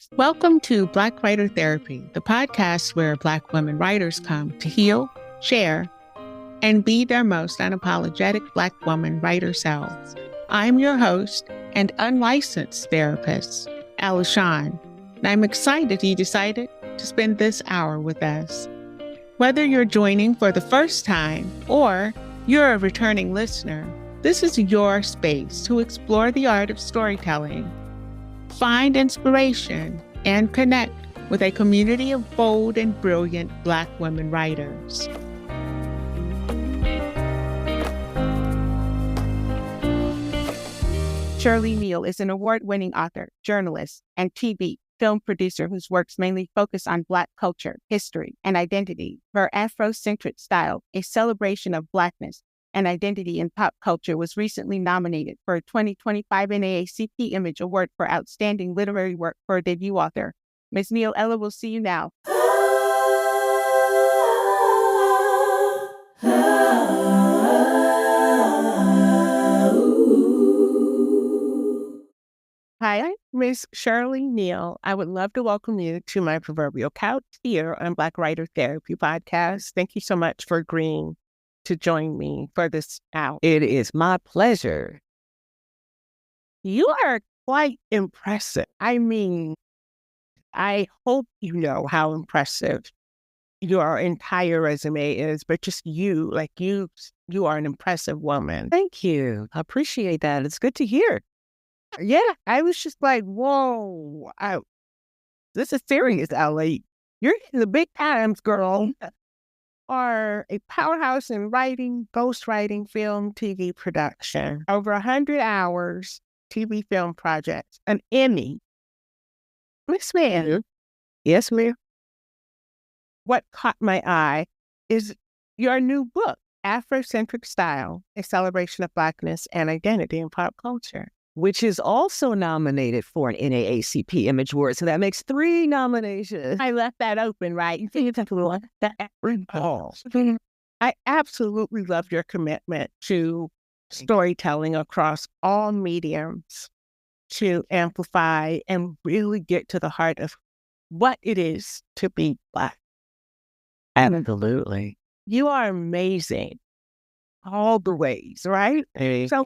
Welcome to Black Writer Therapy, the podcast where Black women writers come to heal, share, and be their most unapologetic Black woman writer selves. I'm your host and unlicensed therapist, Ella Shawn, and I'm excited you decided to spend this hour with us. Whether you're joining for the first time or you're a returning listener, this is your space to explore the art of storytelling, find inspiration, and connect with a community of bold and brilliant Black women writers. Shirley Neal is an award-winning author, journalist, and TV film producer whose works mainly focus on Black culture, history, and identity. Her Afrocentric style, a celebration of Blackness and identity in pop culture, was recently nominated for a 2025 NAACP Image Award for Outstanding Literary Work for a Debut Author. Ms. Neal, Ella will see you now. Hi, Ms. Shirley Neal. I would love to welcome you to my proverbial couch here on Black Writer Therapy Podcast. Thank you so much for agreeing to join me for this hour. It is my pleasure. You are quite impressive. I mean, I hope you know how impressive your entire resume is, but just you are an impressive woman. Thank you. I appreciate that. It's good to hear. Yeah, I was just like, whoa, this is serious, Ella. You're in the big times, girl. Are a powerhouse in writing, ghostwriting, film, TV production. Over 100 hours, TV film projects, an Emmy. Miss Mann. Yes, ma'am. What caught my eye is your new book, Afrocentric Style, a celebration of Blackness and identity in pop culture. Which is also nominated for an NAACP Image Award. So that makes 3 nominations. I left that open, right? I absolutely love your commitment to storytelling across all mediums to amplify and really get to the heart of what it is to be Black. Absolutely. You are amazing all the ways, right? So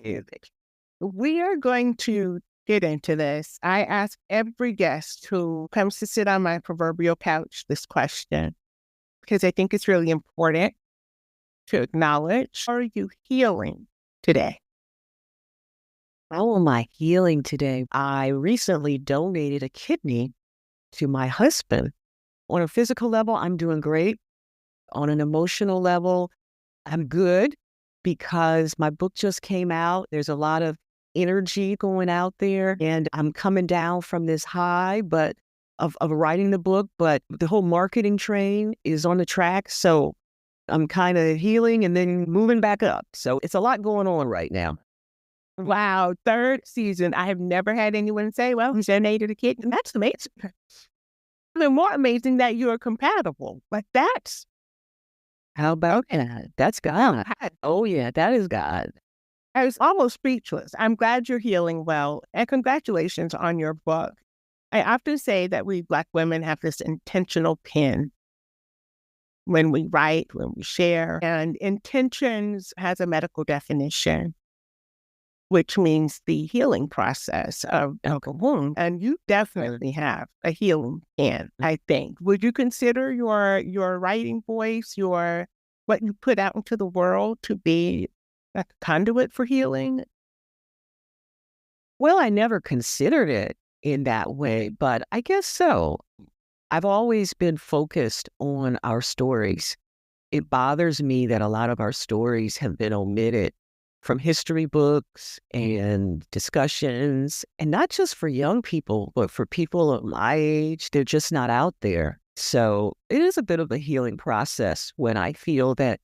we are going to get into this. I ask every guest who comes to sit on my proverbial couch this question because I think it's really important to acknowledge, are you healing today? How am I healing today? I recently donated a kidney to my husband. On a physical level, I'm doing great. On an emotional level, I'm good because my book just came out. There's a lot of energy going out there, and I'm coming down from this high of writing the book, but the whole marketing train is on the track. So I'm kind of healing and then moving back up. So it's a lot going on right now. Wow, 3rd season. I have never had anyone say, well, he's donated a kidney. That's amazing. Even more amazing that you are compatible. Like that's... How about that? That's God. Oh yeah, that is God. I was almost speechless. I'm glad you're healing well, and congratulations on your book. I often say that we Black women have this intentional pen when we write, when we share, and intentions has a medical definition, which means the healing process of a wound. And you definitely have a healing pen, I think. Would you consider your writing voice, what you put out into the world to be like a conduit for healing? Well, I never considered it in that way, but I guess so. I've always been focused on our stories. It bothers me that a lot of our stories have been omitted from history books and discussions, and not just for young people, but for people of my age. They're just not out there. So it is a bit of a healing process when I feel that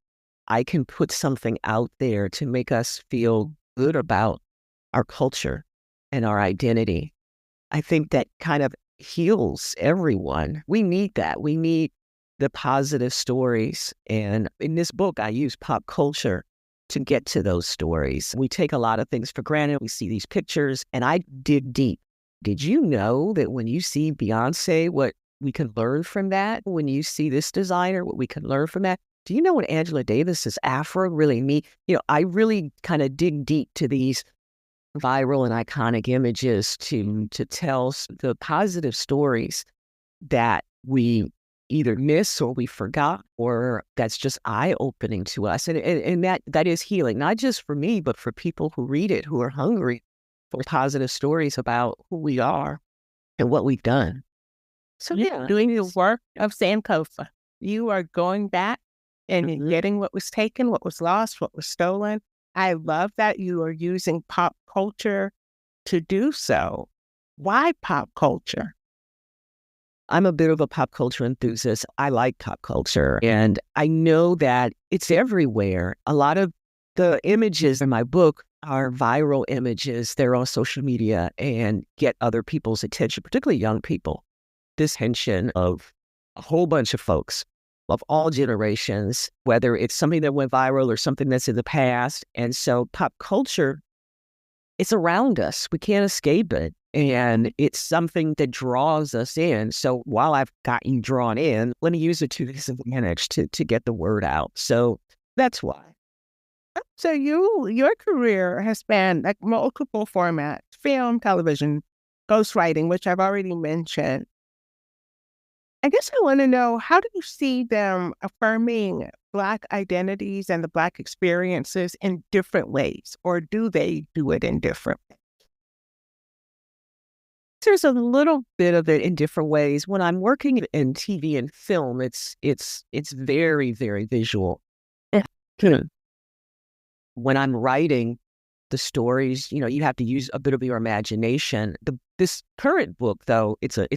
I can put something out there to make us feel good about our culture and our identity. I think that kind of heals everyone. We need that. We need the positive stories. And in this book, I use pop culture to get to those stories. We take a lot of things for granted. We see these pictures, and I dig deep did you know that when you see Beyonce, what we can learn from that? When you see this designer, what we can learn from that? Do you know what Angela Davis's Afro really mean? I really kind of dig deep to these viral and iconic images to tell the positive stories that we either miss or we forgot, or that's just eye-opening to us. And that is healing, not just for me, but for people who read it, who are hungry for positive stories about who we are and what we've done. So You're doing the work of Sankofa. You are going back and getting what was taken, what was lost, what was stolen. I love that you are using pop culture to do so. Why pop culture? I'm a bit of a pop culture enthusiast. I like pop culture, and I know that it's everywhere. A lot of the images in my book are viral images. They're on social media and get other people's attention, particularly young people. This tension of a whole bunch of folks of all generations, whether it's something that went viral or something that's in the past. And so pop culture, it's around us. We can't escape it. And it's something that draws us in. So while I've got you drawn in, let me use it to this advantage to get the word out. So that's why. So your career has spanned like multiple formats: film, television, ghostwriting, which I've already mentioned. I guess I want to know, how do you see them affirming Black identities and the Black experiences in different ways, or do they do it in different ways? There's a little bit of it in different ways. When I'm working in TV and film, it's very, very visual. When I'm writing the stories, you have to use a bit of your imagination. This current book, though, it's a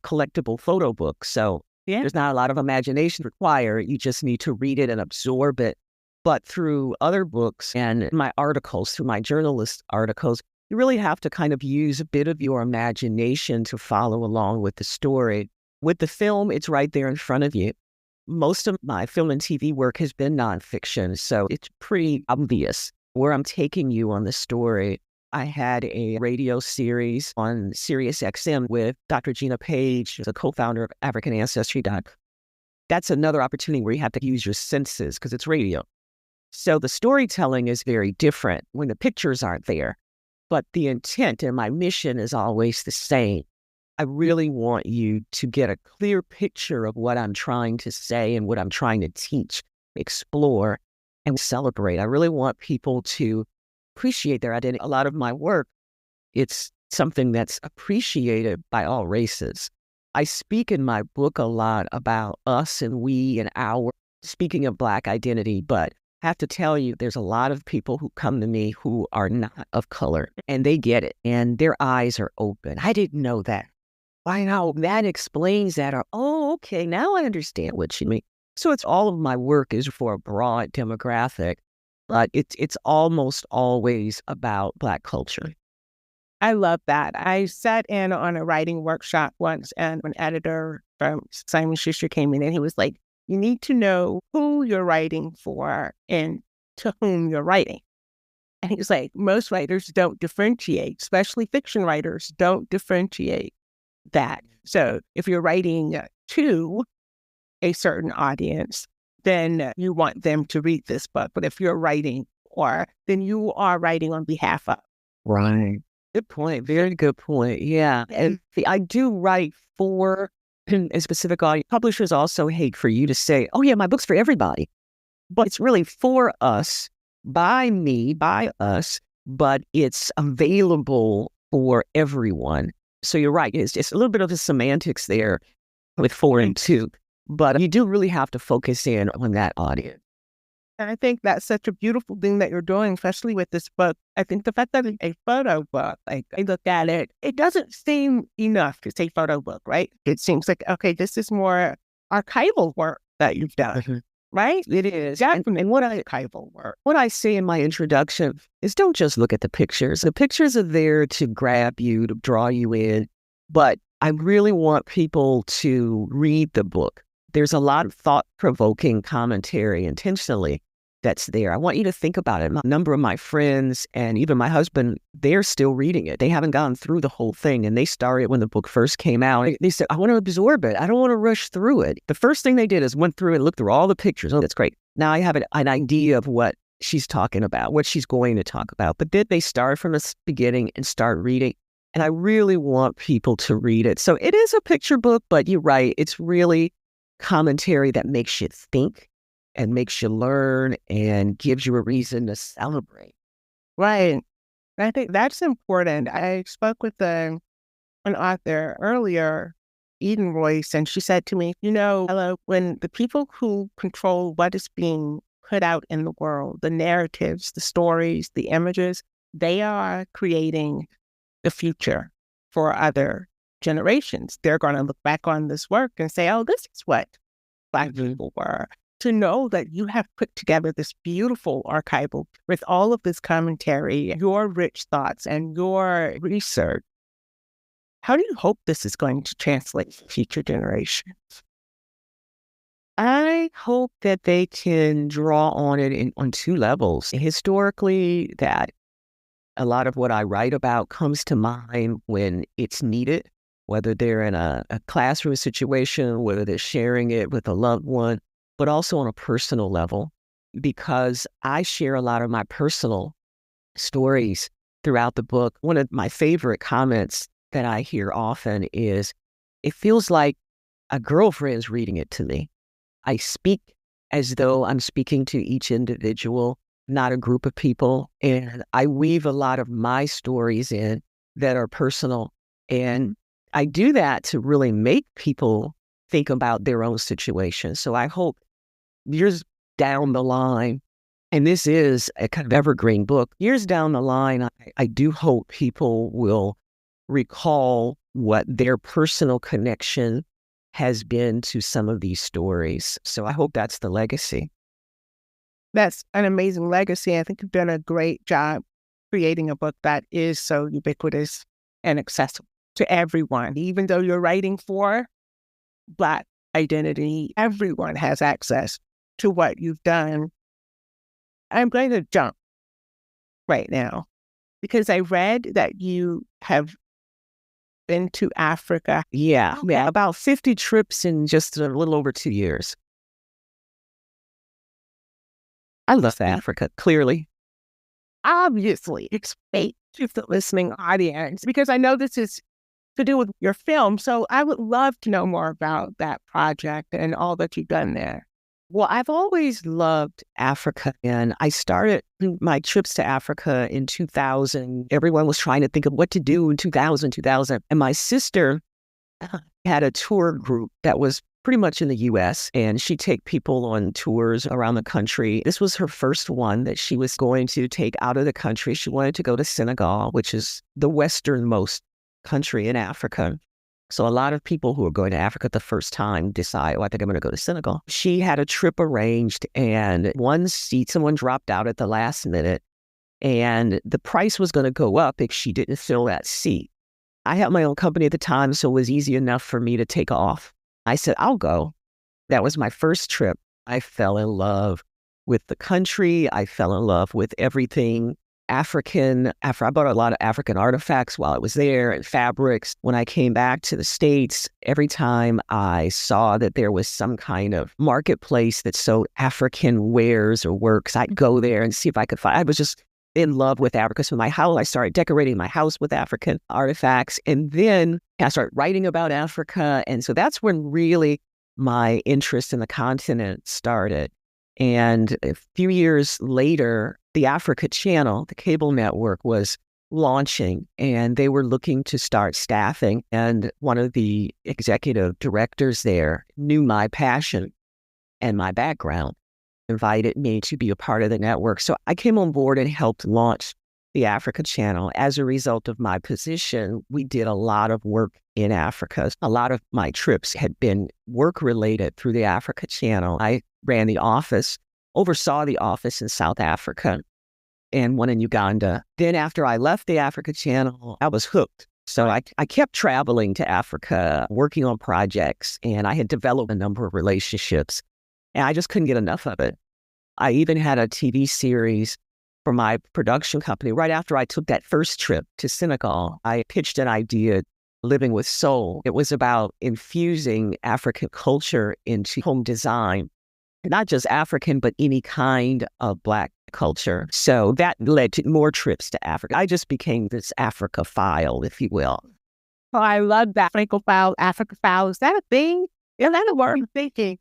collectible photo book, so there's not a lot of imagination required. You just need to read it and absorb it. But through other books and my articles, through my journalist articles, you really have to kind of use a bit of your imagination to follow along with the story. With the film, it's right there in front of you. Most of my film and TV work has been nonfiction, so it's pretty obvious where I'm taking you on the story. I had a radio series on Sirius XM with Dr. Gina Page, who's a co-founder of African Ancestry. That's another opportunity where you have to use your senses because it's radio. So the storytelling is very different when the pictures aren't there. But the intent and my mission is always the same. I really want you to get a clear picture of what I'm trying to say and what I'm trying to teach, explore, and celebrate. I really want people to appreciate their identity. A lot of my work, it's something that's appreciated by all races. I speak in my book a lot about us and we and our, speaking of Black identity, but I have to tell you, there's a lot of people who come to me who are not of color, and they get it, and their eyes are open. I didn't know that. Why now? That explains that. Or, oh, okay, now I understand what you mean. So it's all of my work is for a broad demographic, but it's almost always about Black culture. I love that. I sat in on a writing workshop once, and an editor from Simon Schuster came in, and he was like, you need to know who you're writing for and to whom you're writing. And he was like, most writers don't differentiate, especially fiction writers don't differentiate that. So if you're writing to a certain audience, then you want them to read this book. But if you're writing for, then you are writing on behalf of. Right. Good point. Very good point. Yeah. And I do write for a specific audience. Publishers also hate for you to say, oh, yeah, my book's for everybody. But it's really for us, by me, by us, but it's available for everyone. So you're right. It's just a little bit of the semantics there with for and to. But you do really have to focus in on that audience. And I think that's such a beautiful thing that you're doing, especially with this book. I think the fact that it's a photo book, like I look at it, it doesn't seem enough to say photo book, right? It seems like, okay, this is more archival work that you've done, right? It is. Definitely. And what archival work? What I say in my introduction is don't just look at the pictures. The pictures are there to grab you, to draw you in. But I really want people to read the book. There's a lot of thought-provoking commentary intentionally that's there. I want you to think about it. A number of my friends and even my husband, they're still reading it. They haven't gone through the whole thing. And they started when the book first came out. They said, I want to absorb it. I don't want to rush through it. The first thing they did is went through and looked through all the pictures. Oh, that's great. Now I have an idea of what she's talking about, what she's going to talk about. But then they start from the beginning and start reading. And I really want people to read it. So it is a picture book, but you're right. It's really commentary that makes you think and makes you learn and gives you a reason to celebrate. Right. I think that's important. I spoke with an author earlier, Eden Royce, and she said to me, Ella, when the people who control what is being put out in the world, the narratives, the stories, the images, they are creating the future for other generations. They're going to look back on this work and say, oh, this is what Black people were. To know that you have put together this beautiful archival with all of this commentary, your rich thoughts and your research, how do you hope this is going to translate to future generations? I hope that they can draw on it on two levels. Historically, that a lot of what I write about comes to mind when it's needed, whether they're in a classroom situation, whether they're sharing it with a loved one, but also on a personal level, because I share a lot of my personal stories throughout the book. One of my favorite comments that I hear often is, it feels like a girlfriend's reading it to me. I speak as though I'm speaking to each individual, not a group of people. And I weave a lot of my stories in that are personal. And I do that to really make people think about their own situation. So I hope years down the line, and this is a kind of evergreen book, years down the line, I do hope people will recall what their personal connection has been to some of these stories. So I hope that's the legacy. That's an amazing legacy. I think you've done a great job creating a book that is so ubiquitous and accessible to everyone. Even though you're writing for Black identity, everyone has access to what you've done. I'm going to jump right now because I read that you have been to Africa. Yeah, about 50 trips in just a little over 2 years. I love Africa, clearly. Obviously, explain to the listening audience, because I know this is to do with your film. So I would love to know more about that project and all that you've done there. Well, I've always loved Africa, and I started my trips to Africa in 2000. Everyone was trying to think of what to do in 2000. And my sister had a tour group that was pretty much in the U.S., and she'd take people on tours around the country. This was her first one that she was going to take out of the country. She wanted to go to Senegal, which is the westernmost country in Africa. So a lot of people who are going to Africa the first time decide, oh, I think I'm going to go to Senegal. She had a trip arranged, and someone dropped out at the last minute, and the price was going to go up if she didn't fill that seat. I had my own company at the time, so it was easy enough for me to take off. I said, I'll go. That was my first trip. I fell in love with the country. I fell in love with everything African. I bought a lot of African artifacts while I was there and fabrics. When I came back to the States, every time I saw that there was some kind of marketplace that sold African wares or works, I'd go there and see if I could find. I was just in love with Africa. So my house, I started decorating my house with African artifacts. And then I started writing about Africa. And so that's when really my interest in the continent started. And a few years later, the Africa Channel, the cable network, was launching, and they were looking to start staffing. And one of the executive directors there knew my passion and my background, invited me to be a part of the network. So I came on board and helped launch the Africa Channel. As a result of my position, we did a lot of work in Africa. A lot of my trips had been work-related through the Africa Channel. I ran the office, oversaw the office in South Africa and one in Uganda. Then after I left the Africa Channel, I was hooked. So I kept traveling to Africa, working on projects, and I had developed a number of relationships, and I just couldn't get enough of it. I even had a TV series for my production company. Right after I took that first trip to Senegal, I pitched an idea, Living with Soul. It was about infusing African culture into home design, not just African, but any kind of Black culture. So that led to more trips to Africa. I just became this Africa-phile, if you will. Oh, I love that. Francophile, Africaphile. Is that a thing? Yeah, that's a word I'm thinking.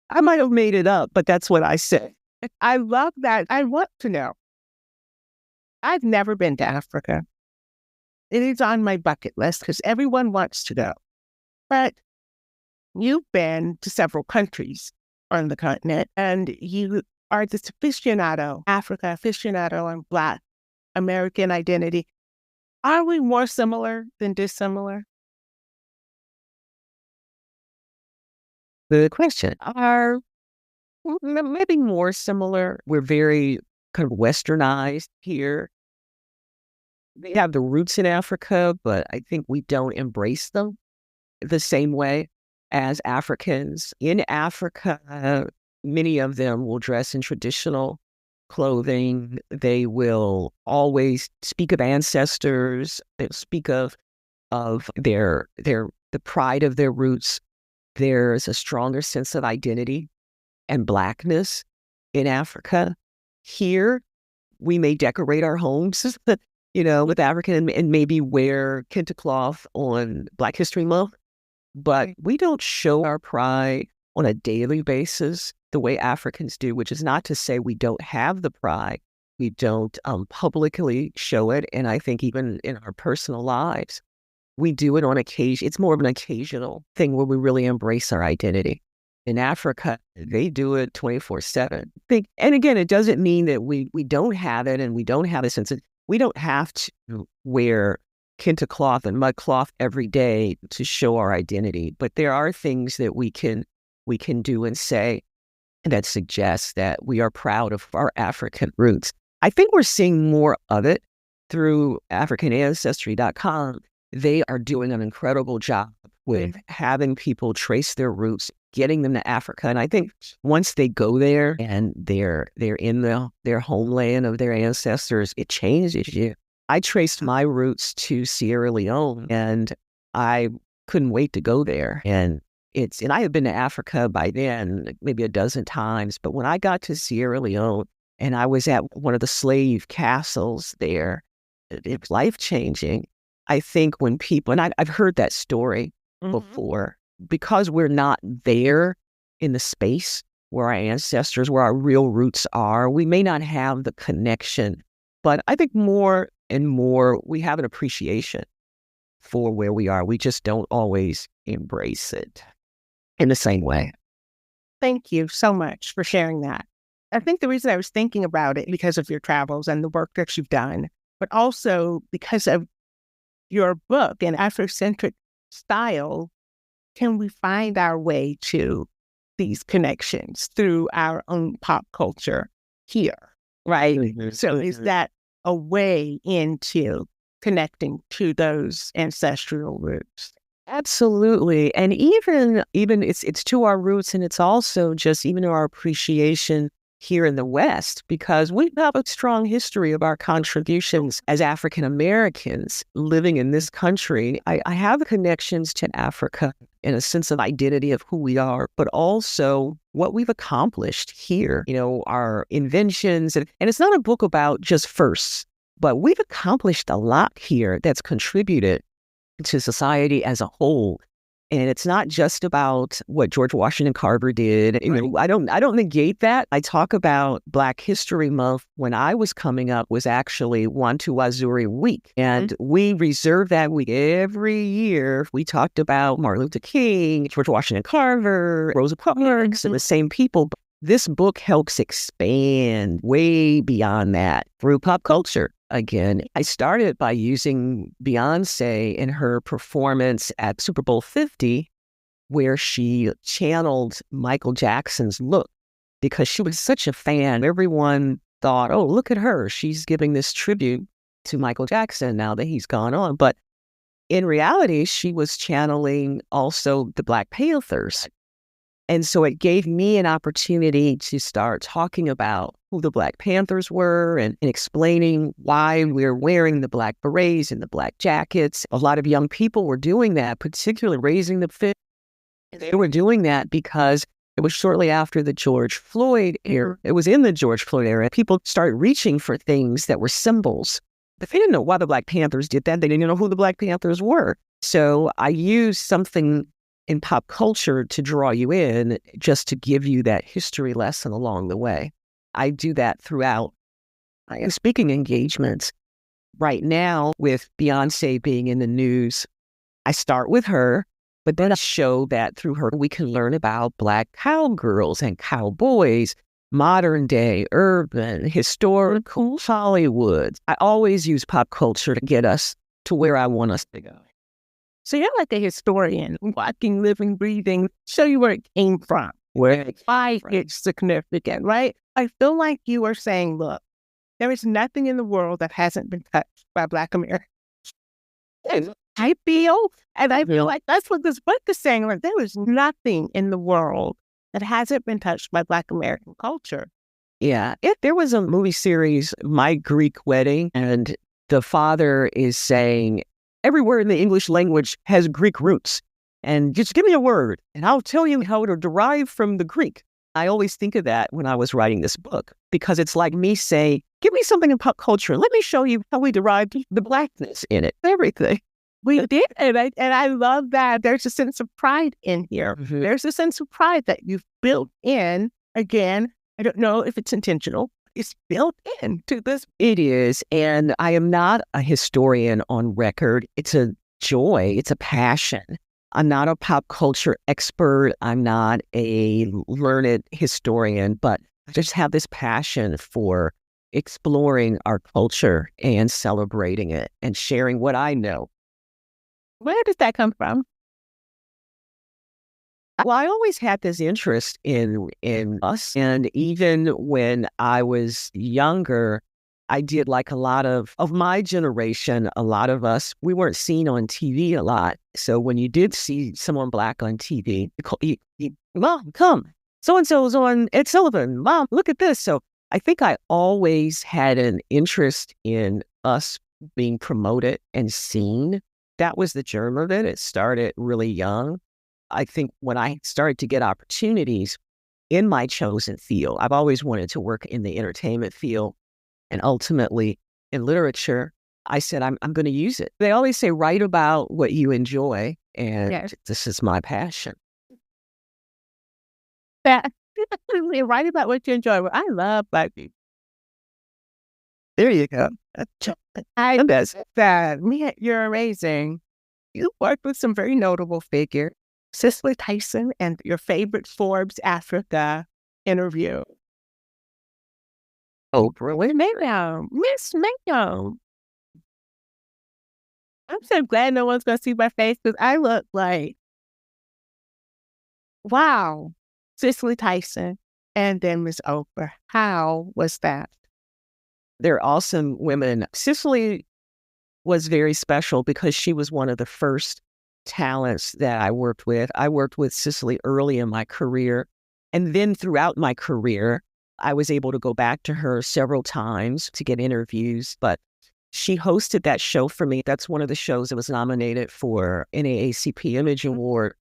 I might have made it up, but that's what I say. I love that. I want to know. I've never been to Africa. It is on my bucket list because everyone wants to go. But you've been to several countries on the continent, and you are this aficionado, Africa aficionado on Black American identity. Are we more similar than dissimilar? Good question. Are maybe more similar. We're very kind of westernized here. They have the roots in Africa, but I think we don't embrace them the same way as Africans. In Africa, many of them will dress in traditional clothing. They will always speak of ancestors. They'll speak of the pride of their roots. There's a stronger sense of identity and Blackness in Africa. Here, we may decorate our homes, with African and maybe wear kente cloth on Black History Month, but we don't show our pride on a daily basis the way Africans do, which is not to say we don't have the pride. We don't publicly show it, and I think even in our personal lives, we do it on occasion. It's more of an occasional thing where we really embrace our identity. In Africa, they do it 24/7. And again, it doesn't mean that we don't have it and we don't have a sense of, we don't have to wear kente cloth and mud cloth every day to show our identity. But there are things that we can do and say that suggest that we are proud of our African roots. I think we're seeing more of it through AfricanAncestry.com. They are doing an incredible job with having people trace their roots, getting them to Africa. And I think once they go there and they're in their homeland of their ancestors, it changes you. I traced my roots to Sierra Leone, and I couldn't wait to go there. And I had been to Africa by then, maybe a dozen times. But when I got to Sierra Leone and I was at one of the slave castles there, it was life-changing. I think when people, and I've heard that story before, because we're not there in the space where our ancestors, where our real roots are, we may not have the connection. But I think more and more we have an appreciation for where we are. We just don't always embrace it in the same way. Thank you so much for sharing that. I think the reason I was thinking about it because of your travels and the work that you've done, but also because of your book and Afrocentric style, can we find our way to these connections through our own pop culture here, right? So is that a way into connecting to those ancestral roots? Absolutely. And even it's to our roots, and it's also just even our appreciation here in the West, because we have a strong history of our contributions as African Americans living in this country. I have connections to Africa in a sense of identity of who we are, but also what we've accomplished here, our inventions. And it's not a book about just firsts, but we've accomplished a lot here that's contributed to society as a whole. And it's not just about what George Washington Carver did. I don't negate that. I talk about Black History Month when I was coming up was actually Wantu Wazuri Week. And we reserve that week every year. We talked about Martin Luther King, George Washington Carver, Rosa Parks, and the same people. This book helps expand way beyond that through pop culture. Again, I started by using Beyonce in her performance at Super Bowl 50, where she channeled Michael Jackson's look because she was such a fan. Everyone thought, oh, look at her. She's giving this tribute to Michael Jackson now that he's gone on. But in reality, she was channeling also the Black Panthers. And so it gave me an opportunity to start talking about who the Black Panthers were and explaining why we're wearing the black berets and the black jackets. A lot of young people were doing that, particularly raising the fish. They were doing that because it was shortly after the George Floyd era. It was in the George Floyd era. People started reaching for things that were symbols. But they didn't know why the Black Panthers did that. They didn't know who the Black Panthers were. So I used something in pop culture to draw you in, just to give you that history lesson along the way. I do that throughout my speaking engagements. Right now, with Beyonce being in the news, I start with her, but then I show that through her, we can learn about Black cowgirls and cowboys, modern day, urban, historical, Hollywood. I always use pop culture to get us to where I want us to go. So you're like a historian, walking, living, breathing, show you where it came from, why it's significant, right? I feel like you are saying, look, there is nothing in the world that hasn't been touched by Black Americans. I feel like that's what this book is saying. Like, there is nothing in the world that hasn't been touched by Black American culture. Yeah. There was a movie series, My Greek Wedding, and the father is saying, every word in the English language has Greek roots. And just give me a word, and I'll tell you how it'll derive from the Greek. I always think of that when I was writing this book, because it's like me saying, give me something in pop culture. Let me show you how we derived the Blackness in it, everything. We did, and I love that. There's a sense of pride in here. Mm-hmm. There's a sense of pride that you've built in. Again, I don't know if it's intentional. It's built into this. It is, and I am not a historian on record. It's a joy. It's a passion. I'm not a pop culture expert. I'm not a learned historian, but I just have this passion for exploring our culture and celebrating it and sharing what I know. Where does that come from? Well, I always had this interest in us. And even when I was younger, I did like a lot of my generation, a lot of us, we weren't seen on TV a lot. So when you did see someone Black on TV, Mom, come. So-and-so's on Ed Sullivan. Mom, look at this. So I think I always had an interest in us being promoted and seen. That was the germ of it. It started really young. I think when I started to get opportunities in my chosen field, I've always wanted to work in the entertainment field and ultimately in literature. I said, I'm going to use it. They always say, write about what you enjoy. And This is my passion. Write about what you enjoy. Well, I love Black people. There you go. You're amazing. You worked with some very notable figures. Cicely, Tyson, and your favorite Forbes Africa interview. Oprah. Miss Mayo. I'm so glad no one's going to see my face, because I look like, wow, Cicely Tyson and then Miss Oprah. How was that? They're awesome women. Cicely was very special because she was one of the first talents that I worked with. I worked with Cicely early in my career. And then throughout my career, I was able to go back to her several times to get interviews. But she hosted that show for me. That's one of the shows that was nominated for NAACP Image Award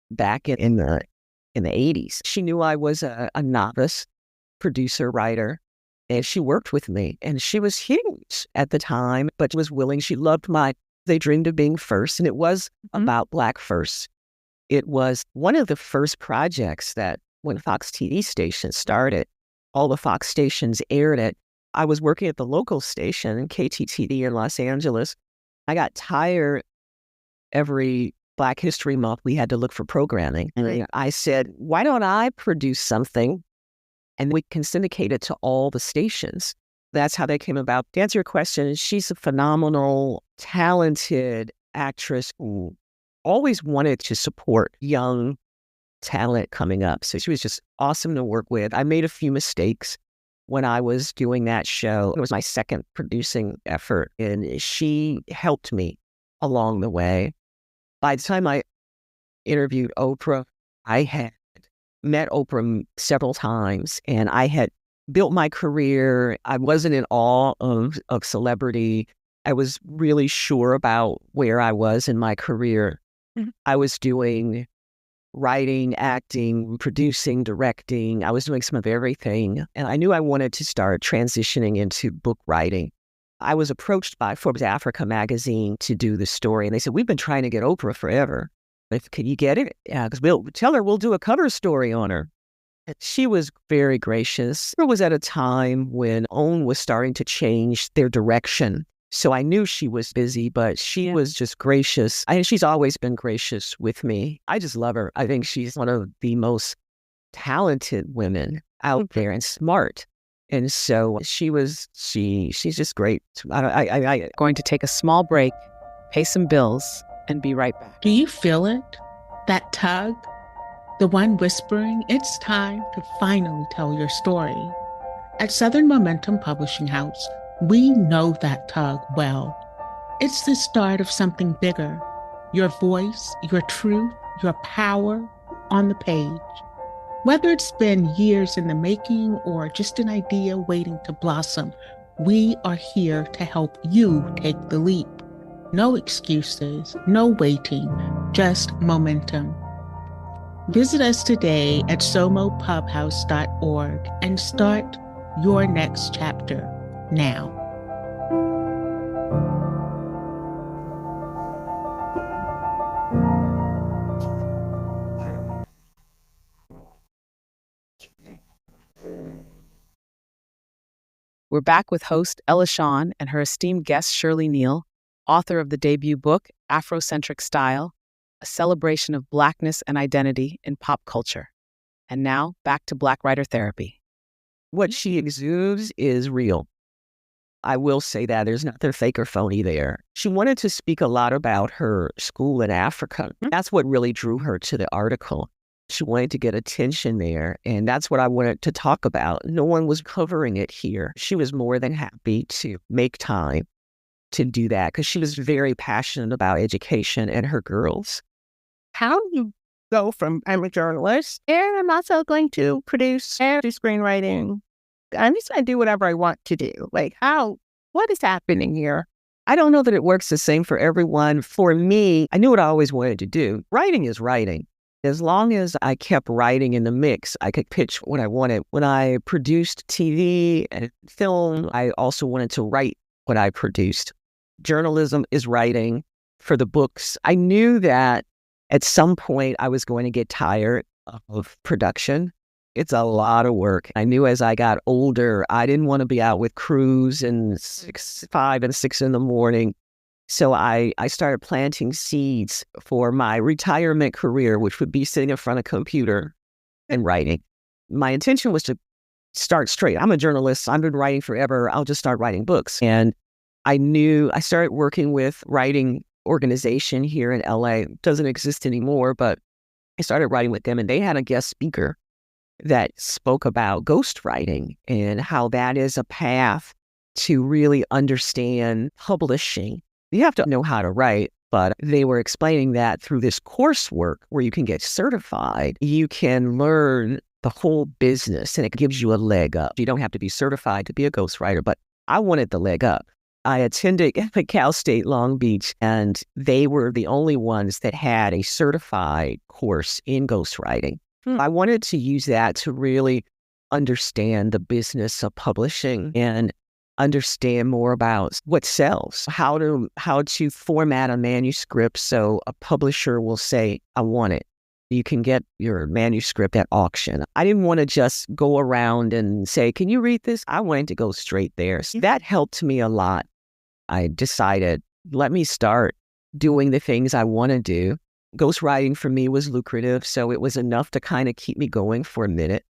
back in the 80s. She knew I was a novice producer, writer. And she worked with me, and she was huge at the time, but she was willing. She loved They Dreamed of Being First, and it was about Black first. It was one of the first projects that when Fox TV stations started, all the Fox stations aired it. I was working at the local station, KTTV in Los Angeles. I got tired every Black History Month. We had to look for programming. And I said, why don't I produce something and we can syndicate it to all the stations? That's how they came about. To answer your question, she's a phenomenal, talented actress who always wanted to support young talent coming up. So she was just awesome to work with. I made a few mistakes when I was doing that show. It was my second producing effort, and she helped me along the way. By the time I interviewed Oprah, I had met Oprah several times, and I had built my career. I wasn't in awe of celebrity. I was really sure about where I was in my career. I was doing writing, acting, producing, directing. I was doing some of everything. And I knew I wanted to start transitioning into book writing. I was approached by Forbes Africa magazine to do the story. And they said, we've been trying to get Oprah forever. Can you get it? Yeah, because we'll tell her we'll do a cover story on her. And she was very gracious. It was at a time when OWN was starting to change their direction. So I knew she was busy, but she was just gracious. And she's always been gracious with me. I just love her. I think she's one of the most talented women out there and smart. And so she's just great. I Going to take a small break, pay some bills, and be right back. Do you feel it? That tug? The one whispering, it's time to finally tell your story. At Southern Momentum Publishing House, we know that tug well. It's the start of something bigger. Your voice, your truth, your power on the page. Whether it's been years in the making or just an idea waiting to blossom, we are here to help you take the leap. No excuses, no waiting, just momentum. Visit us today at somopubhouse.org and start your next chapter now. We're back with host Ella Shawn and her esteemed guest Shirley Neal, author of the debut book, Afrocentric Style, a celebration of Blackness and identity in pop culture. And now, back to Black Writer Therapy. what she exudes is real. I will say that there's nothing fake or phony there. She wanted to speak a lot about her school in Africa. That's what really drew her to the article. She wanted to get attention there, and that's what I wanted to talk about. No one was covering it here. She was more than happy to make time to do that because she was very passionate about education and her girls. How do you go from I'm a journalist and I'm also going to produce and do screenwriting? I'm just going to do whatever I want to do. Like, what is happening here? I don't know that it works the same for everyone. For me, I knew what I always wanted to do. Writing is writing. As long as I kept writing in the mix, I could pitch what I wanted. When I produced TV and film, I also wanted to write what I produced. Journalism is writing. For the books, I knew that at some point I was going to get tired of production. It's a lot of work. I knew as I got older, I didn't want to be out with crews and 5 and 6 in the morning. So I started planting seeds for my retirement career, which would be sitting in front of a computer and writing. My intention was to start straight. I'm a journalist. I've been writing forever. I'll just start writing books. And I started working with writing organization here in LA. It doesn't exist anymore, but I started writing with them, and they had a guest speaker that spoke about ghostwriting and how that is a path to really understand publishing. You have to know how to write, but they were explaining that through this coursework where you can get certified, you can learn the whole business, and it gives you a leg up. You don't have to be certified to be a ghostwriter, but I wanted the leg up. I attended Cal State Long Beach, and they were the only ones that had a certified course in ghostwriting. I wanted to use that to really understand the business of publishing and understand more about what sells, how to format a manuscript so a publisher will say, I want it. You can get your manuscript at auction. I didn't want to just go around and say, can you read this? I wanted to go straight there. So that helped me a lot. I decided, let me start doing the things I want to do. Ghostwriting for me was lucrative, so it was enough to kind of keep me going for a minute.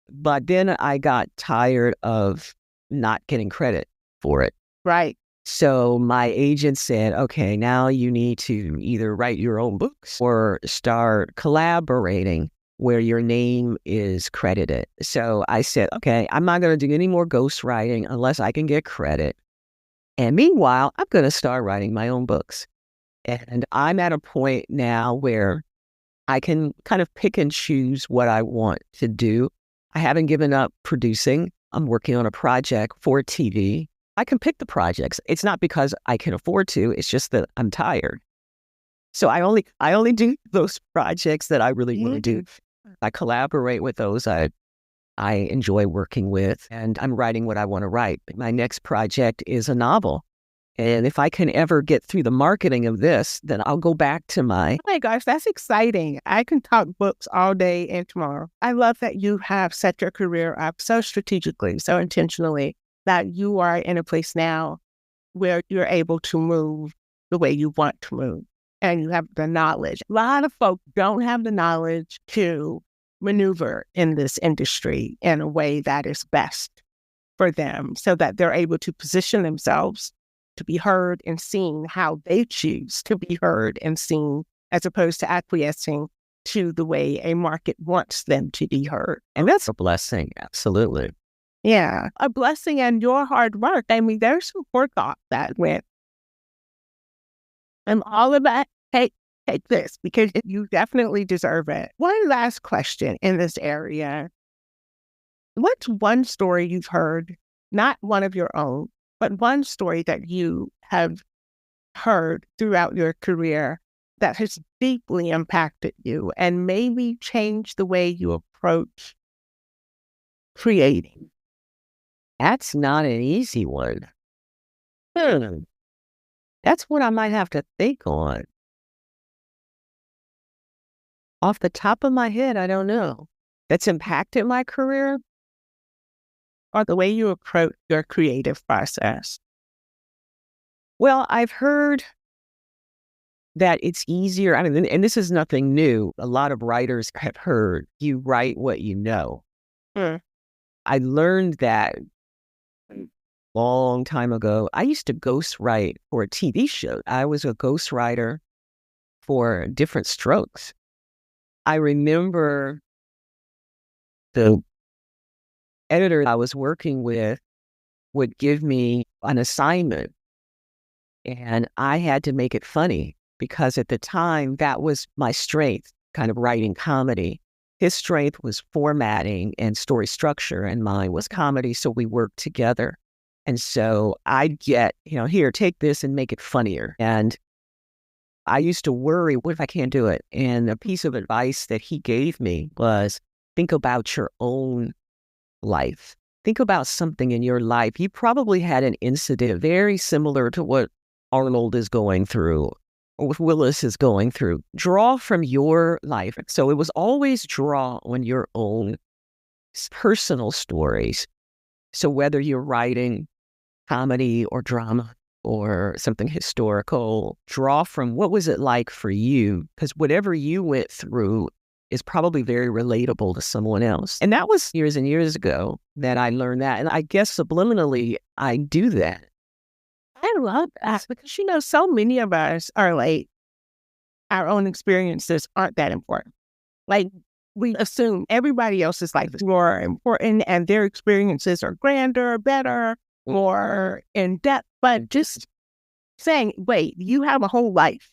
But then I got tired of not getting credit for it. Right. So my agent said, okay, now you need to either write your own books or start collaborating where your name is credited. So I said, okay, I'm not going to do any more ghostwriting unless I can get credit. And meanwhile, I'm going to start writing my own books. And I'm at a point now where I can kind of pick and choose what I want to do. I haven't given up producing. I'm working on a project for TV. I can pick the projects. It's not because I can afford to. It's just that I'm tired. So I only do those projects that I really want to do. I collaborate with those I enjoy working with, and I'm writing what I want to write. My next project is a novel. And if I can ever get through the marketing of this, then I'll go back to my... Oh my gosh, that's exciting. I can talk books all day and tomorrow. I love that you have set your career up so strategically, so intentionally, that you are in a place now where you're able to move the way you want to move. And you have the knowledge. A lot of folks don't have the knowledge to maneuver in this industry in a way that is best for them so that they're able to position themselves to be heard and seen how they choose to be heard and seen, as opposed to acquiescing to the way a market wants them to be heard. And that's a blessing, absolutely. Yeah, a blessing, and your hard work. I mean, there's some forethought that went. And all of that, take this, because you definitely deserve it. One last question in this area. What's one story you've heard, not one of your own, but one story that you have heard throughout your career that has deeply impacted you and maybe changed the way you approach creating? That's not an easy one. That's what I might have to think on. Off the top of my head, I don't know. That's impacted my career? Or the way you approach your creative process? Well, I've heard that it's easier. I mean, and this is nothing new. A lot of writers have heard you write what you know. I learned that a long time ago. I used to ghostwrite for a TV show. I was a ghostwriter for Different Strokes. I remember the editor I was working with would give me an assignment, and I had to make it funny because at the time that was my strength, kind of writing comedy. His strength was formatting and story structure, and mine was comedy. So we worked together. And so I'd get, here, take this and make it funnier. And I used to worry, what if I can't do it? And a piece of advice that he gave me was, think about your own life. Think about something in your life. You probably had an incident very similar to what Arnold is going through or what Willis is going through. Draw from your life. So it was always draw on your own personal stories. So whether you're writing comedy or drama or something historical, draw from what was it like for you? Because whatever you went through is probably very relatable to someone else. And that was years and years ago that I learned that. And I guess subliminally, I do that. I love that because, so many of us are like, our own experiences aren't that important. Like, we assume everybody else's life is more important and their experiences are grander, better, more in depth. But just saying, wait, you have a whole life.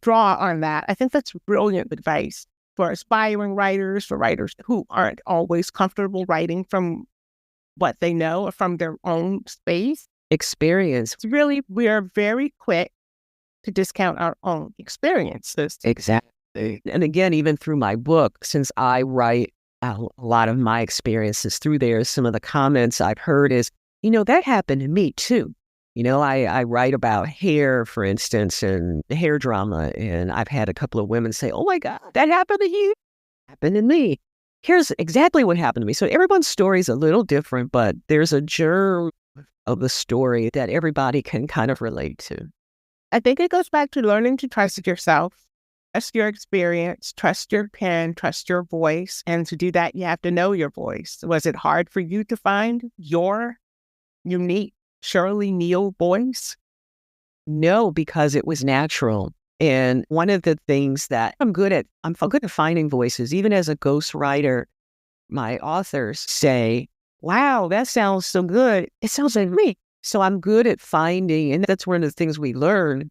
Draw on that. I think that's brilliant advice for aspiring writers, for writers who aren't always comfortable writing from what they know or from their own space. Experience. It's really, we are very quick to discount our own experiences. Exactly. And again, even through my book, since I write a lot of my experiences through there, some of the comments I've heard is, that happened to me too. I write about hair, for instance, and hair drama. And I've had a couple of women say, oh my God, that happened to you? Happened to me. Here's exactly what happened to me. So everyone's story is a little different, but there's a germ of the story that everybody can kind of relate to. I think it goes back to learning to trust yourself, trust your experience, trust your pen, trust your voice. And to do that, you have to know your voice. Was it hard for you to find your unique Shirley Neal voice? No, because it was natural. And one of the things that I'm good at finding voices. Even as a ghostwriter, my authors say, wow, that sounds so good. It sounds like me. So I'm good at finding, and that's one of the things we learn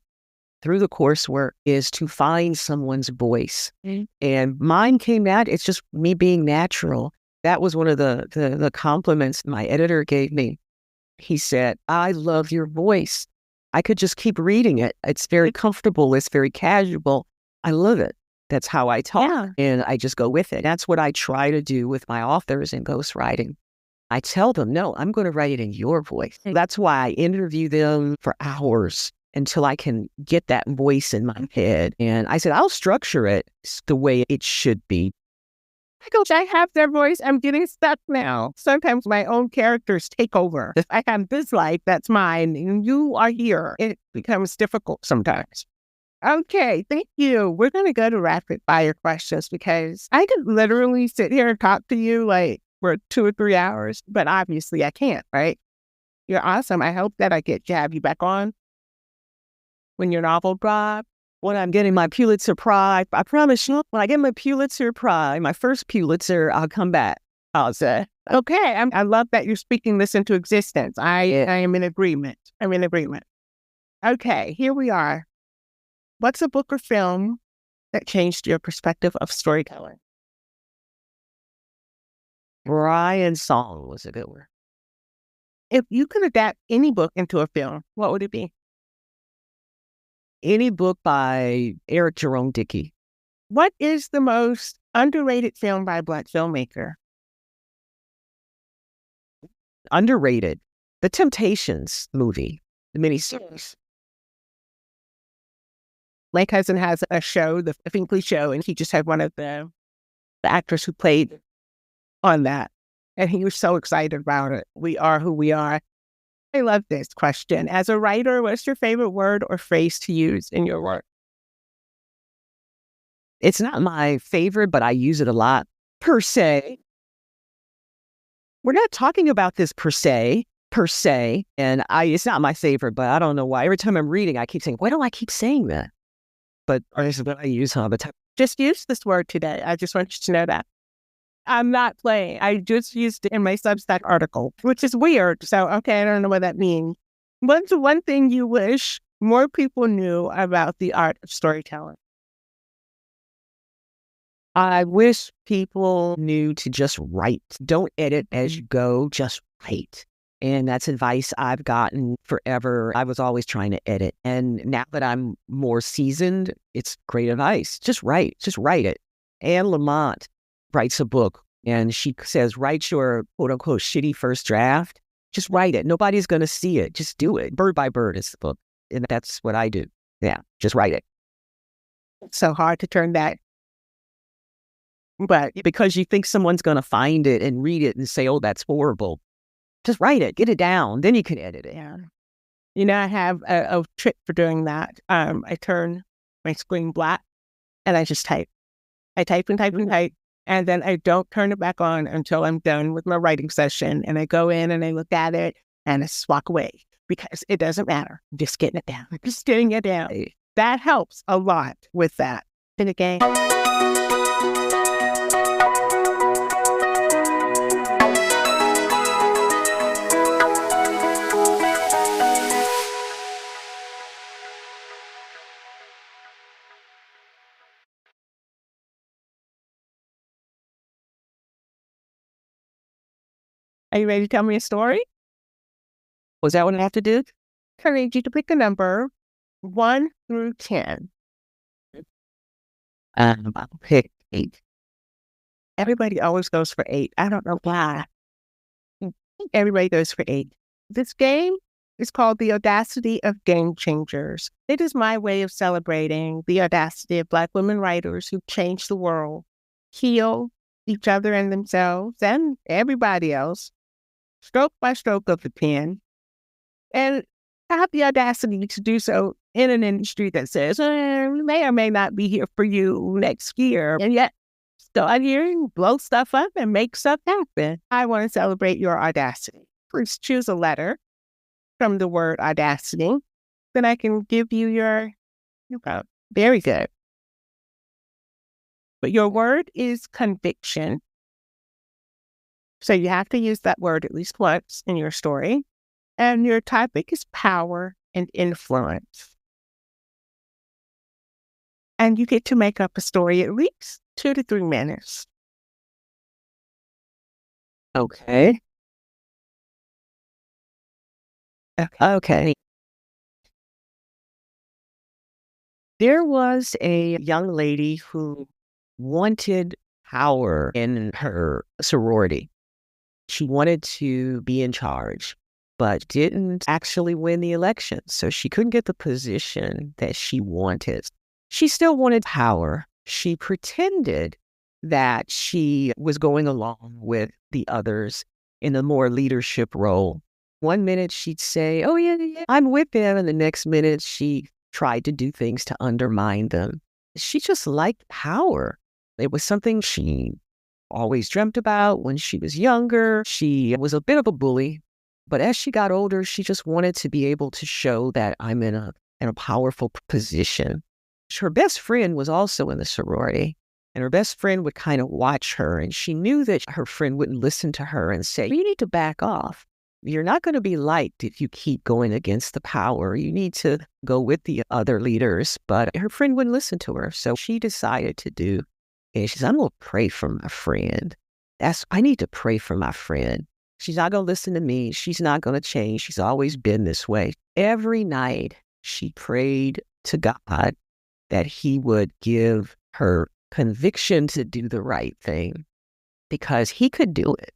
through the coursework is to find someone's voice. And mine came out, it's just me being natural. That was one of the compliments my editor gave me. He said, I love your voice. I could just keep reading it. It's very comfortable. It's very casual. I love it. That's how I talk. And I just go with it. That's what I try to do with my authors in ghostwriting. I tell them, no, I'm going to write it in your voice. That's why I interview them for hours until I can get that voice in my head. And I said, I'll structure it the way it should be. I have their voice. I'm getting stuck now. Sometimes my own characters take over. If I have this life, that's mine, and you are here. It becomes difficult sometimes. Okay, thank you. We're going to go to rapid fire questions because I could literally sit here and talk to you like for 2 or 3 hours, but obviously I can't, right? You're awesome. I hope that I get to have you back on when your novel drops. When I'm getting my Pulitzer Prize, I promise you, when I get my Pulitzer Prize, my first Pulitzer, I'll come back. I'll say, okay, I love that you're speaking this into existence. I am in agreement. I'm in agreement. Okay, here we are. What's a book or film that changed your perspective of storytelling? Brian's Song was a good one. If you could adapt any book into a film, what would it be? Any book by Eric Jerome Dickey. What is the most underrated film by a Black filmmaker? Underrated. The Temptations movie, the miniseries. My cousin has a show, the Finkley Show, and he just had one of the actors who played on that. And he was so excited about it. We are who we are. I love this question. As a writer, what's your favorite word or phrase to use in your work? It's not my favorite, but I use it a lot. Per se. We're not talking about this per se. And it's not my favorite, but I don't know why. Every time I'm reading, I keep saying, why don't I keep saying that? But I use all the time. Just use this word today. I just want you to know that. I'm not playing. I just used it in my Substack article, which is weird. So, okay, I don't know what that means. What's the one thing you wish more people knew about the art of storytelling? I wish people knew to just write. Don't edit as you go, just write. And that's advice I've gotten forever. I was always trying to edit. And now that I'm more seasoned, it's great advice. Just write it. Anne Lamott writes a book and she says, write your quote unquote shitty first draft. Just write it. Nobody's going to see it. Just do it. Bird by bird is the book. And that's what I do. Yeah, just write it. It's so hard to turn that. But because you think someone's going to find it and read it and say, oh, that's horrible. Just write it. Get it down. Then you can edit it. Yeah. You know, I have a trick for doing that. I turn my screen black and I just type. I type and type and type. And then I don't turn it back on until I'm done with my writing session. And I go in and I look at it and I just walk away because it doesn't matter. I'm just getting it down. Just getting it down. That helps a lot with that. And again. Are you ready to tell me a story? Was that what I have to do? I need you to pick a number 1 through 10. I'll pick 8. Everybody always goes for 8. I don't know why. Everybody goes for 8. This game is called The Audacity of Game Changers. It is my way of celebrating the audacity of Black women writers who change the world, heal each other and themselves and everybody else, stroke by stroke of the pen, and have the audacity to do so in an industry that says, we may or may not be here for you next year, and yet start here and blow stuff up and make stuff happen. I want to celebrate your audacity. First, choose a letter from the word audacity. Then I can give you your vote. Very good. But your word is conviction. So you have to use that word at least once in your story. And your topic is power and influence. and you get to make up a story at least 2 to 3 minutes. Okay. Okay. There was a young lady who wanted power in her sorority. She wanted to be in charge, but didn't actually win the election. So she couldn't get the position that she wanted. She still wanted power. She pretended that she was going along with the others in a more leadership role. One minute she'd say, oh, yeah, I'm with them. And the next minute she tried to do things to undermine them. She just liked power. It was something she always dreamt about when she was younger. She was a bit of a bully, but as she got older, she just wanted to be able to show that I'm in a powerful position. Her best friend was also in the sorority, and her best friend would kind of watch her, and she knew that her friend wouldn't listen to her and say, you need to back off. You're not going to be liked if you keep going against the power. You need to go with the other leaders. But her friend wouldn't listen to her. So she decided to do. And she said, I'm going to pray for my friend. I need to pray for my friend. She's not going to listen to me. She's not going to change. She's always been this way. Every night she prayed to God that he would give her conviction to do the right thing because he could do it.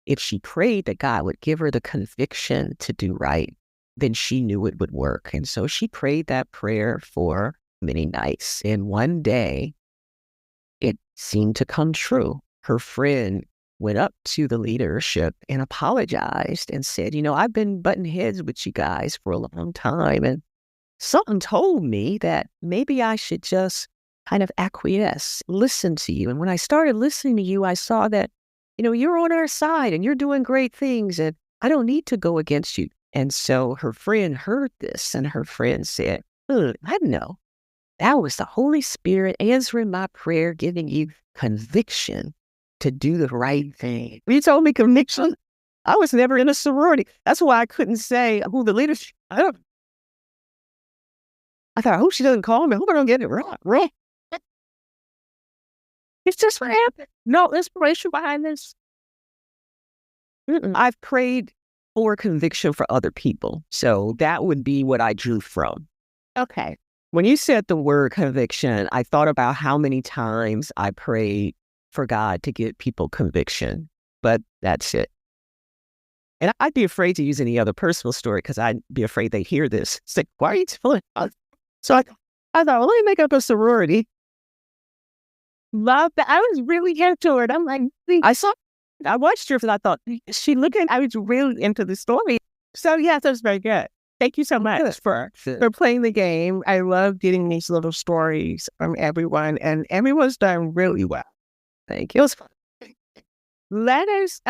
If she prayed that God would give her the conviction to do right, then she knew it would work. And so she prayed that prayer for many nights. And one day, it seemed to come true. Her friend went up to the leadership and apologized and said, I've been butting heads with you guys for a long time. And something told me that maybe I should just kind of acquiesce, listen to you. And when I started listening to you, I saw that you're on our side and you're doing great things and I don't need to go against you. And so her friend heard this and her friend said, I know. That was the Holy Spirit answering my prayer, giving you conviction to do the right thing. You told me conviction. I was never in a sorority. That's why I couldn't say who the leadership. I thought, I hope she doesn't call me. I hope I don't get it wrong. It's just what happened. No inspiration behind this. I've prayed for conviction for other people. So that would be what I drew from. Okay. When you said the word conviction, I thought about how many times I prayed for God to give people conviction, but that's it. And I'd be afraid to use any other personal story because I'd be afraid they'd hear this. Say, why are you telling us? So I thought, well, let me make up a sorority. Love that. I was really into it. I'm like, I watched her and I thought, I was really into the story. So yes, that was very good. Thank you so much for playing the game. I love getting these little stories from everyone, and everyone's done really well. Thank you. It was fun. Let us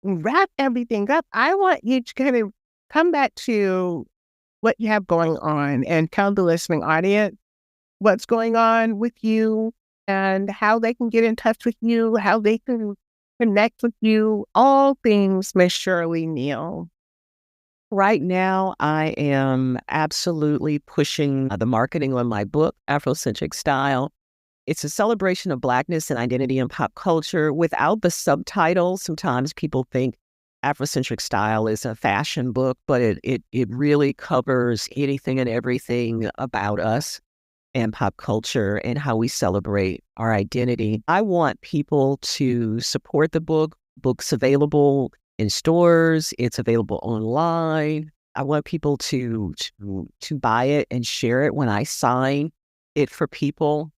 wrap everything up. I want you to kind of come back to what you have going on and tell the listening audience what's going on with you and how they can get in touch with you, how they can connect with you, all things Miss Shirley Neal. Right now, I am absolutely pushing the marketing on my book, Afrocentric Style. It's a celebration of Blackness and identity in pop culture without the subtitles. Sometimes people think Afrocentric Style is a fashion book, but it really covers anything and everything about us and pop culture and how we celebrate our identity. I want people to support the book. Book's available in stores. It's available online. I want people to buy it and share it when I sign it for people.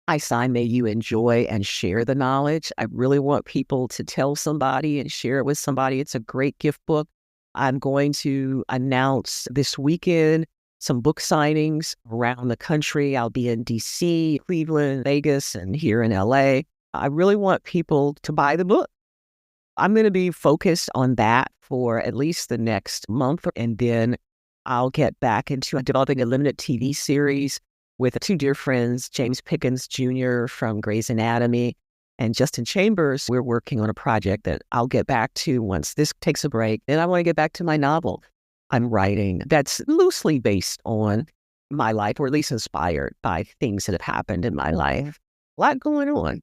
I sign May You Enjoy and Share the Knowledge. I really want people to tell somebody and share it with somebody. It's a great gift book. I'm going to announce this weekend some book signings around the country. I'll be in DC, Cleveland, Vegas, and here in LA. I really want people to buy the book. I'm going to be focused on that for at least the next month, and then I'll get back into developing a limited TV series with two dear friends, James Pickens Jr. from Grey's Anatomy and Justin Chambers. We're working on a project that I'll get back to once this takes a break. Then I want to get back to my novel I'm writing that's loosely based on my life, or at least inspired by things that have happened in my life. A lot going on.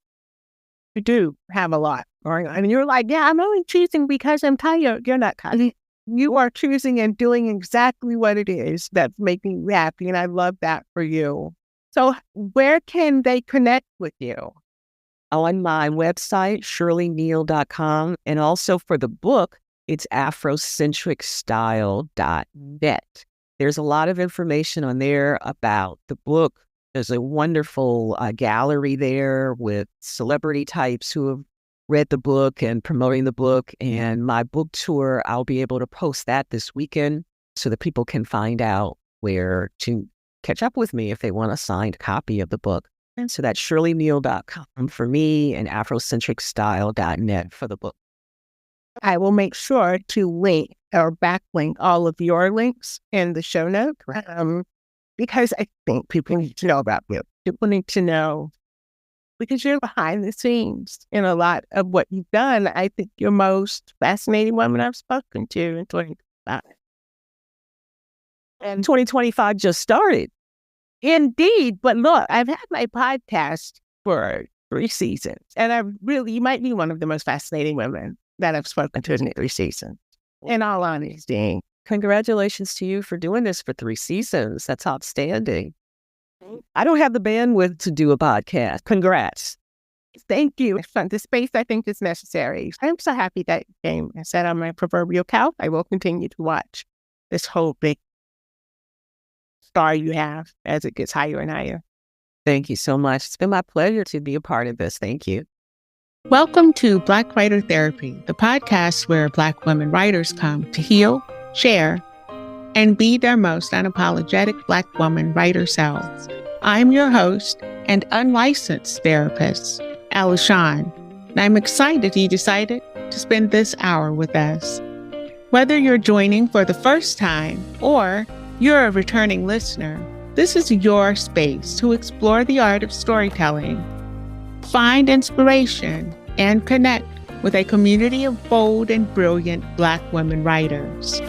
You do have a lot going on. And you're like, yeah, I'm only choosing because I'm tired. You're not tired. You are choosing and doing exactly what it is that's making you happy. And I love that for you. So where can they connect with you? On my website, shirleyneal.com. And also for the book, it's afrocentricstyle.net. There's a lot of information on there about the book. There's a wonderful gallery there with celebrity types who have read the book and promoting the book. And my book tour, I'll be able to post that this weekend so that people can find out where to catch up with me if they want a signed copy of the book. And so that's shirleyneal.com for me and afrocentricstyle.net for the book. I will make sure to link or backlink all of your links in the show notes because I think people need to know about you. People need to know because you're behind the scenes in a lot of what you've done. I think you're most fascinating woman I've spoken to in 2025. And 2025 just started. Indeed. But look, I've had my podcast for 3 seasons, and you might be one of the most fascinating women that I've spoken to in 3 seasons, in all honesty. Congratulations to you for doing this for 3 seasons. That's outstanding. I don't have the bandwidth to do a podcast. Congrats. Thank you. The space I think is necessary. I'm so happy that you came and sat on my proverbial couch. I will continue to watch this whole big star you have as it gets higher and higher. Thank you so much. It's been my pleasure to be a part of this. Thank you. Welcome to Black Writer Therapy, the podcast where Black women writers come to heal, share, and be their most unapologetic Black woman writer selves. I'm your host and unlicensed therapist, Ella Shawn, and I'm excited you decided to spend this hour with us. Whether you're joining for the first time or you're a returning listener, this is your space to explore the art of storytelling, find inspiration, and connect with a community of bold and brilliant Black women writers.